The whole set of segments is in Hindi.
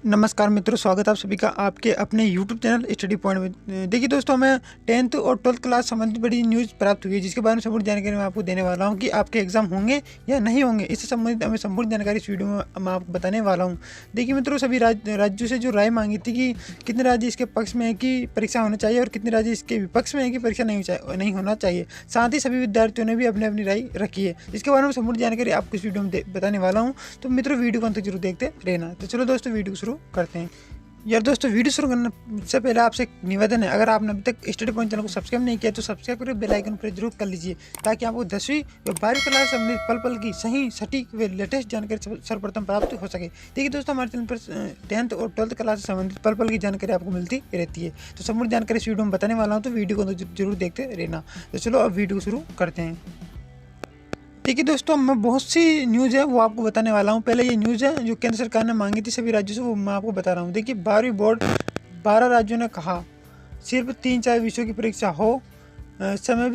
नमस्कार मित्रों, स्वागत है आप सभी का आपके अपने YouTube चैनल स्टडी पॉइंट में। देखिए दोस्तों, हमें 10th और 12th क्लास संबंधित बड़ी न्यूज़ प्राप्त हुई है, जिसके बारे में संपूर्ण जानकारी मैं आपको देने वाला हूं कि आपके एग्जाम होंगे या नहीं होंगे। इससे संबंधित हमें संपूर्ण जानकारी इस वीडियो में मैं आपको बताने वाला हूं। देखिए मित्रों, सभी राज्यों से जो राय मांगी थी कि कितने राज्य इसके पक्ष में है कि परीक्षा होना चाहिए और कितने राज्य इसके विपक्ष में है कि परीक्षा नहीं होना चाहिए। साथ ही सभी विद्यार्थियों ने भी अपनी अपनी राय रखी है, जिसके बारे में संपूर्ण जानकारी आपको इस वीडियो में बताने वाला हूँ। तो मित्रों, वीडियो को अंत तक जरूर देखते रहना। तो चलो दोस्तों, वीडियो शुरू करते हैं। यार दोस्तों, वीडियो शुरू करने से पहले आपसे एक निवेदन है, अगर आपने अभी तक स्टडी पॉइंट चैनल को सब्सक्राइब नहीं किया तो सब्सक्राइब करके बेल आइकन पर जरूर कर लीजिए, ताकि आपको 10वीं व 12वीं क्लास से संबंधित पल पल की सही, सटीक व लेटेस्ट जानकारी सर्वप्रथम प्राप्त हो सके। देखिए दोस्तों, हमारे चैनल पर 10th और 12th क्लास से संबंधित पल पल की जानकारी आपको मिलती रहती है। तो संपूर्ण जानकारी इस वीडियो में बताने वाला हूँ, तो वीडियो को जरूर देखते रहना। तो चलो अब वीडियो शुरू करते हैं। देखिए दोस्तों, मैं बहुत सी न्यूज़ है वो आपको बताने वाला हूँ। पहले ये न्यूज़ है जो केंद्र सरकार ने मांगी थी सभी राज्यों से, वो मैं आपको बता रहा हूँ। देखिए, 12वीं बोर्ड 12 राज्यों ने कहा सिर्फ 3-4 विषयों की परीक्षा हो, समय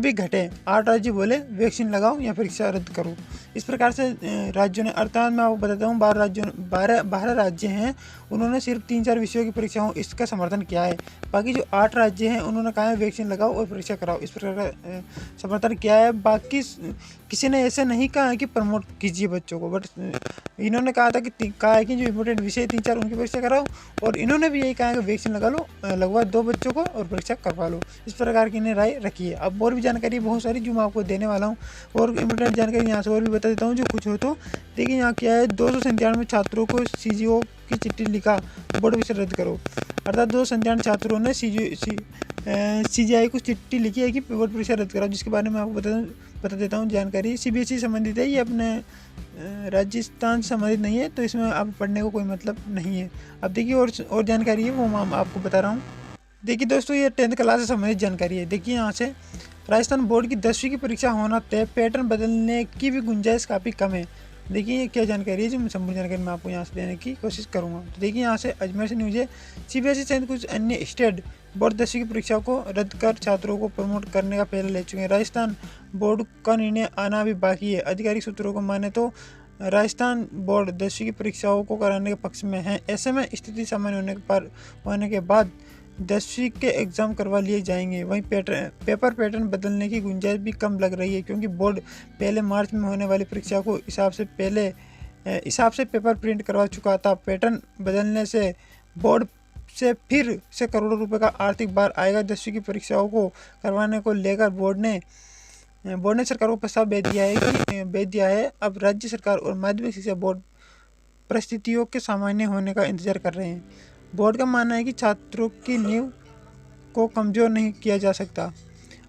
भी घटे। 8 राज्य बोले वैक्सीन लगाओ या परीक्षा रद्द करो। इस प्रकार से राज्यों ने, अर्थात मैं आपको बताता हूँ, 12 राज्य हैं, उन्होंने सिर्फ 3-4 विषयों की परीक्षा हो इसका समर्थन किया है। बाकी जो 8 राज्य हैं उन्होंने कहा है वैक्सीन लगाओ और परीक्षा कराओ, इस प्रकार का समर्थन किया है। बाकी किसी ने ऐसे नहीं कहा है कि प्रमोट कीजिए बच्चों को, बट इन्होंने कहा है कि जो इम्पोर्टेंट विषय 3-4 उनकी परीक्षा कराओ, और इन्होंने भी यही कहा है कि वैक्सीन लगवा दो बच्चों को और परीक्षा करवा लो। इस प्रकार की इन्हें राय रखी है। अब और भी जानकारी बहुत सारी जो मैं आपको देने वाला हूँ, और इम्पोर्टेंट जानकारी यहाँ से और भी बता देता हूँ जो कुछ हो। तो देखिए, यहाँ क्या है, 297 छात्रों को CGO की चिट्ठी लिखा, बोर्ड विषय रद्द करो। अर्थात 297 छात्रों ने CGI को चिट्ठी लिखी है कि बोर्ड परीक्षा रद्द कराओ, जिसके बारे में आपको बता देता हूँ जानकारी। CBSE संबंधित है, ये अपने राजस्थान से संबंधित नहीं है, तो इसमें आप पढ़ने को कोई मतलब नहीं है। अब देखिए, और जानकारी है वो मैं आपको बता रहा हूँ। देखिए दोस्तों, ये 10th क्लास से संबंधित जानकारी है। देखिए, यहाँ से राजस्थान बोर्ड की 10वीं की परीक्षा होना तय, पैटर्न बदलने की भी गुंजाइश काफ़ी कम है। देखिए, ये क्या जानकारी है जो संपूर्ण जानकारी मैं आपको यहाँ से देने की कोशिश करूँगा। तो देखिए, यहाँ से अजमेर से न्यूज़ है, CBSE सहित कुछ अन्य स्टेट बोर्ड 10वीं की परीक्षा को रद्द कर छात्रों को प्रमोट करने का फैसला ले चुके हैं। राजस्थान बोर्ड का निर्णय आना भी बाकी है। आधिकारिक सूत्रों को माने तो राजस्थान बोर्ड 10वीं की परीक्षाओं को कराने के पक्ष में है। ऐसे में स्थिति सामान्य होने के बाद 10वीं के एग्ज़ाम करवा लिए जाएंगे। वहीं पेपर पैटर्न बदलने की गुंजाइश भी कम लग रही है, क्योंकि बोर्ड पहले मार्च में होने वाली परीक्षा को हिसाब से पेपर प्रिंट करवा चुका था। पैटर्न बदलने से बोर्ड से फिर से करोड़ों रुपए का आर्थिक भार आएगा। 10वीं की परीक्षाओं को करवाने को लेकर बोर्ड ने सरकार को प्रस्ताव भेज दिया है। अब राज्य सरकार और माध्यमिक शिक्षा बोर्ड परिस्थितियों के सामान्य होने का इंतजार कर रहे हैं। बोर्ड का मानना है कि छात्रों की नींव को कमज़ोर नहीं किया जा सकता।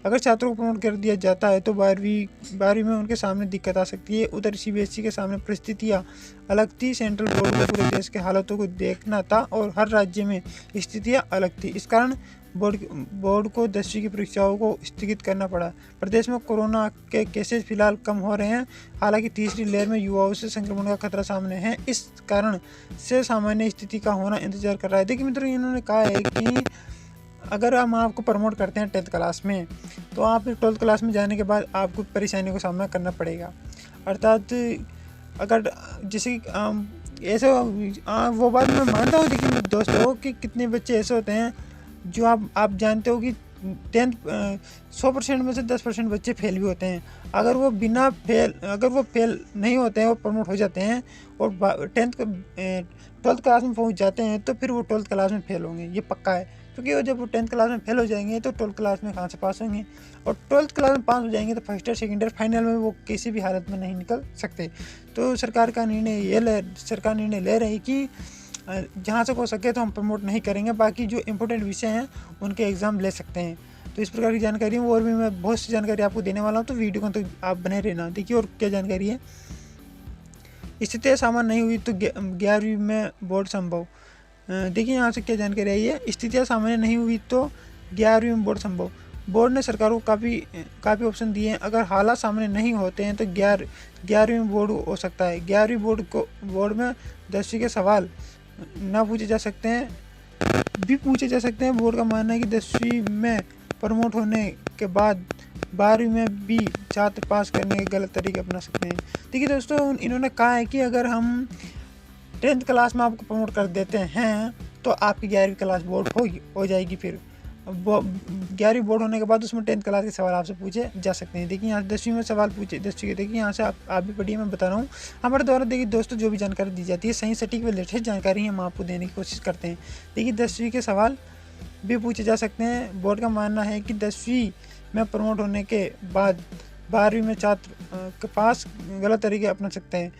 अगर छात्रों को प्रमोट कर दिया जाता है तो 12वीं में उनके सामने दिक्कत आ सकती है। उधर CBSE के सामने परिस्थितियाँ अलग थी। सेंट्रल बोर्ड को पूरे देश के हालातों को देखना था और हर राज्य में स्थितियाँ अलग थी। इस कारण बोर्ड को 10वीं की परीक्षाओं को स्थगित करना पड़ा। प्रदेश में कोरोना के केसेस फिलहाल कम हो रहे हैं, हालांकि तीसरी लहर में युवाओं से संक्रमण का खतरा सामने है। इस कारण से सामान्य स्थिति का होना इंतजार कर रहा है। देखिए मित्रों, इन्होंने कहा है कि अगर हम आपको प्रमोट करते हैं 10th क्लास में, तो आप 12th क्लास में जाने के बाद आपको परेशानियों का सामना करना पड़ेगा। अर्थात अगर जैसे ऐसे वो बात मैं मानता हूँ। देखिए दोस्तों, कि कितने बच्चे ऐसे होते हैं जो आप जानते हो कि 100% में से 10% बच्चे फेल भी होते हैं। अगर वो फेल नहीं होते हैं, वो प्रमोट हो जाते हैं और 12th क्लास में पहुंच जाते हैं, तो फिर वो 12th क्लास में फेल होंगे, ये पक्का है। क्योंकि वो जब वो 10th क्लास में फेल हो जाएंगे तो 12th क्लास में कहाँ से पास होंगे, और 12th क्लास में पास हो जाएंगे तो first year, second year, final में वो किसी भी हालत में नहीं निकल सकते। तो सरकार निर्णय ले रही कि जहाँ से हो सके तो हम प्रमोट नहीं करेंगे, बाकी जो इम्पोर्टेंट विषय हैं उनके एग्ज़ाम ले सकते हैं। तो इस प्रकार की जानकारी है, और भी मैं बहुत सी जानकारी आपको देने वाला हूँ, तो वीडियो को तो आप बने रहना। देखिए, और क्या जानकारी है, स्थिति सामान्य नहीं हुई तो 11वीं में बोर्ड संभव। देखिए, यहाँ से क्या जानकारी आई है, स्थितियाँ सामान्य नहीं हुई तो 11वीं में बोर्ड संभव। बोर्ड ने सरकार को काफ़ी ऑप्शन दिए हैं। अगर हालात सामने नहीं होते हैं तो 11वीं में बोर्ड हो सकता है। 11वीं बोर्ड में 10वीं के सवाल ना पूछे जा सकते हैं। बोर्ड का मानना है कि 10वीं में प्रमोट होने के बाद 12वीं में भी छात्र पास करने के गलत तरीके अपना सकते हैं। देखिए दोस्तों, इन्होंने कहा है कि अगर हम 10th क्लास में आपको प्रमोट कर देते हैं तो आपकी 11वीं क्लास बोर्ड हो जाएगी। फिर 11वीं बोर्ड होने के बाद उसमें 10th क्लास के सवाल आपसे पूछे जा सकते हैं। देखिए यहाँ 10वीं में सवाल पूछे 10वीं के, देखिए यहाँ से आप भी पढ़िए, मैं बता रहा हूँ हमारे द्वारा। देखिए दोस्तों, जो भी जानकारी दी जाती है सही सटीक व लेटेस्ट जानकारी हम आपको देने की कोशिश करते हैं। देखिए 10वीं के सवाल भी पूछे जा सकते हैं। बोर्ड का मानना है कि 10वीं में प्रमोट होने के बाद 12वीं में छात्र के पास गलत तरीके अपना सकते हैं।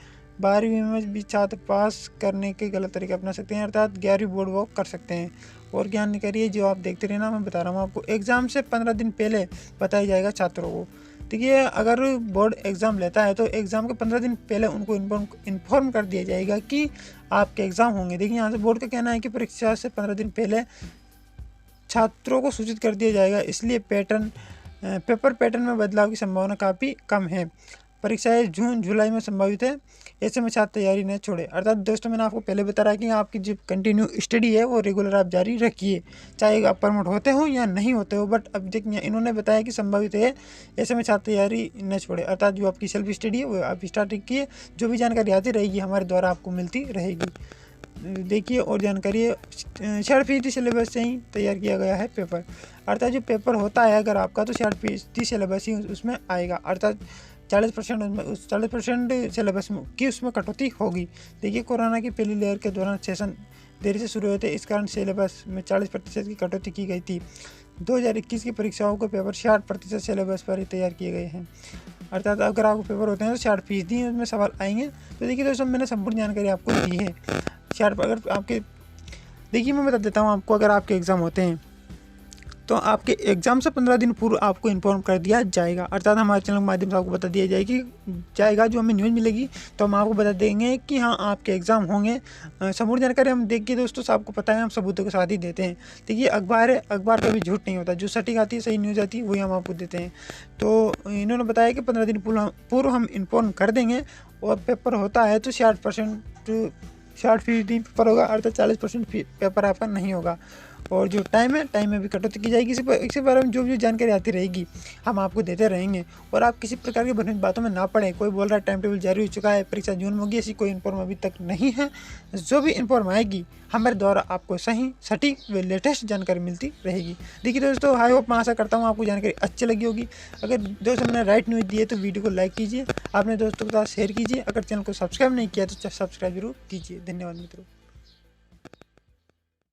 12वीं में भी छात्र पास करने के गलत तरीके अपना सकते हैं, अर्थात 11वीं बोर्ड वो कर सकते हैं। और ज्ञान करिए जो आप देखते रहना, मैं बता रहा हूँ आपको। एग्ज़ाम से 15 दिन पहले बताया जाएगा छात्रों को। देखिए अगर बोर्ड एग्ज़ाम लेता है तो एग्ज़ाम के 15 दिन पहले उनको इन्फॉर्म कर दिया जाएगा कि आपके एग्ज़ाम होंगे। देखिए यहाँ से बोर्ड का कहना है कि परीक्षा से 15 दिन पहले छात्रों को सूचित कर दिया जाएगा, इसलिए पेपर पैटर्न में बदलाव की संभावना काफ़ी कम है। परीक्षाएं जून जुलाई में संभावित है, ऐसे में छात्र तैयारी न छोड़े। अर्थात दोस्तों, मैंने आपको पहले बताया कि आपकी जो कंटिन्यू स्टडी है वो रेगुलर आप जारी रखिए, चाहे आप प्रमोट होते हो या नहीं होते हो। बट अब देखिए इन्होंने बताया कि संभावित है, ऐसे में छात्र तैयारी न छोड़े। अर्थात जो आपकी सेल्फ स्टडी है वो आप स्टार्ट रखिए, जो भी जानकारी आती रहेगी हमारे द्वारा आपको मिलती रहेगी। देखिए और जानकारी 60% सिलेबस से ही तैयार किया गया है पेपर। अर्थात जो पेपर होता है अगर आपका तो 60% सिलेबस ही उसमें आएगा, अर्थात 40% सिलेबस की उसमें कटौती होगी। देखिए कोरोना की पहली लहर के दौरान सेशन देरी से शुरू हुए थे, इस कारण सिलेबस में 40% की कटौती की गई थी। 2021 की परीक्षाओं के पेपर 60% सिलेबस पर ही तैयार किए गए हैं। अर्थात अगर आपको पेपर होते हैं तो 60% उसमें सवाल आएंगे। तो देखिए दोस्तों, मैंने संपूर्ण जानकारी आपको दी है। अगर आपके, देखिए मैं बता देता हूँ आपको, अगर आपके एग्ज़ाम होते हैं तो आपके एग्ज़ाम से 15 दिन पूर्व आपको इन्फॉर्म कर दिया जाएगा। अर्थात हमारे चैनल के माध्यम से आपको बता दिया जाएगा जो हमें न्यूज़ मिलेगी तो हम आपको बता देंगे कि हाँ आपके एग्ज़ाम होंगे। संपूर्ण जानकारी हम देखिए दोस्तों, आपको पता है हम सबूतों के साथ ही देते हैं। देखिए अखबार है, अखबार कभी झूठ नहीं होता, जो सटीक आती है, सही न्यूज़ आती है, वही हम आपको देते हैं। तो इन्होंने बताया कि 15 दिन पूर्व हम इन्फॉर्म कर देंगे। और पेपर होता है तो 60% पेपर होगा, अर्थात 40% पेपर आपका नहीं होगा। और जो टाइम में भी कटौती की जाएगी। इसी बारे में जो भी जानकारी आती रहेगी हम आपको देते रहेंगे। और आप किसी प्रकार की भ्रमित बातों में ना पड़े। कोई बोल रहा है टाइम टेबल जारी हो चुका है, परीक्षा जून में होगी, ऐसी कोई इन्फॉर्म अभी तक नहीं है। जो भी इन्फॉर्म आएगी हमारे द्वारा आपको सही सटीक व लेटेस्ट जानकारी मिलती रहेगी। देखिए दोस्तों, आई होप, मैं आशा करता हूँ आपको जानकारी अच्छी लगी होगी। अगर दोस्तों मैंने राइट न्यूज़ दी है तो वीडियो को लाइक कीजिए, अपने दोस्तों के साथ शेयर कीजिए। अगर चैनल को सब्सक्राइब नहीं किया तो सब्सक्राइब जरूर कीजिए। धन्यवाद मित्रों।